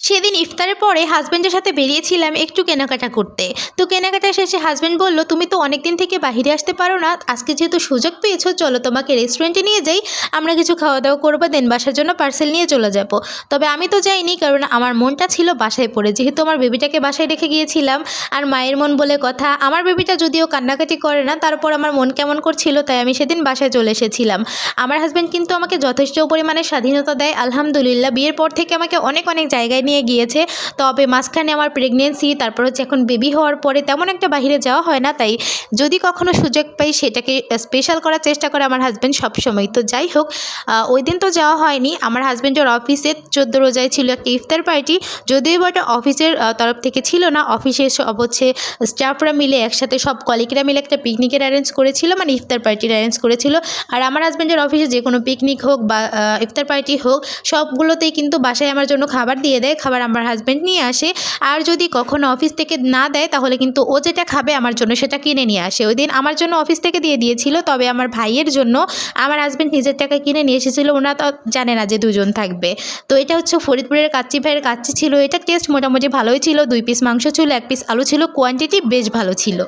সেদিন ইফতারের পরে হাসব্যান্ডের সাথে বেরিয়েছিলাম একটু কেনাকাটা করতে। তো কেনাকাটা শেষে হাসব্যান্ড বলল, তুমি তো অনেক দিন থেকে বাইরে আসতে পারো না, আজকে যেহেতু সুযোগ পেয়েছো চলো তোমাকে রেস্টুরেন্টে নিয়ে যাই, আমরা কিছু খাওয়া দাওয়া করবো, দেন বাসার জন্য পার্সেল নিয়ে চলে যাব। তবে আমি তো যাইনি, কারণ আমার মনটা ছিল বাসায় পড়ে, যেহেতু আমার বেবিটাকে বাসায় রেখে গিয়েছিলাম। আর মায়ের মন বলে কথা, আমার বেবিটা যদিও কান্নাকাটি করে না, তারপর আমার মন কেমন করছিল, তাই আমি সেদিন বাসায় চলে এসেছিলাম। আমার হাসব্যান্ড কিন্তু আমাকে যথেষ্ট পরিমাণে স্বাধীনতা দেয় আলহামদুলিল্লাহ। বিয়ের পর থেকে আমাকে অনেক অনেক জায়গায় নিয়ে গিয়েছে। তবে মাঝখানে আমার প্রেগনেন্সি, তারপর হচ্ছে এখন বেবি হওয়ার পরে তেমন একটা বাইরে যাওয়া হয় না, তাই যদি কখনো সুযোগ পাই সেটাকে স্পেশাল করার চেষ্টা করে আমার হাজব্যান্ড সবসময়। তো যাই হোক, ওই দিন তো যাওয়া হয়নি। আমার হাজব্যান্ডের অফিসে 14 রোজায় ছিল একটা ইফতার পার্টি, যদিও বা এটা অফিসের তরফ থেকে ছিল না, অফিসে সব হচ্ছে স্টাফরা মিলে একসাথে সব কলিগরা মিলে একটা পিকনিকের অ্যারেঞ্জ করেছিল, মানে ইফতার পার্টির অ্যারেঞ্জ করেছিল। আর আমার হাজব্যান্ডের অফিসে যে কোনো পিকনিক হোক বা ইফতার পার্টি হোক, সবগুলোতেই কিন্তু বাসায় আমার জন্য খাবার দিয়ে দেয়, খাবার আমার হাজব্যান্ড নিয়ে আসে। আর যদি কখনো অফিস থেকে না দেয় তাহলে কিন্তু ও যেটা খাবে আমার জন্য সেটা কিনে নিয়ে আসে। ওই দিন আমার জন্য অফিস থেকে দিয়ে দিয়েছিল, তবে আমার ভাইয়ের জন্য আমার হাজব্যান্ড নিজের টাকায় কিনে নিয়ে এসেছিল, ওনা তো জানে না যে দুজন থাকবে। তো এটা হচ্ছে ফরিদপুরের কাচ্চি ভাইয়ের কাচ্চি ছিল, এটা টেস্ট মোটামুটি ভালোই ছিল, 2 পিস মাংস ছিল, 1 পিস আলু ছিল, কোয়ান্টিটি বেশ ভালো ছিল।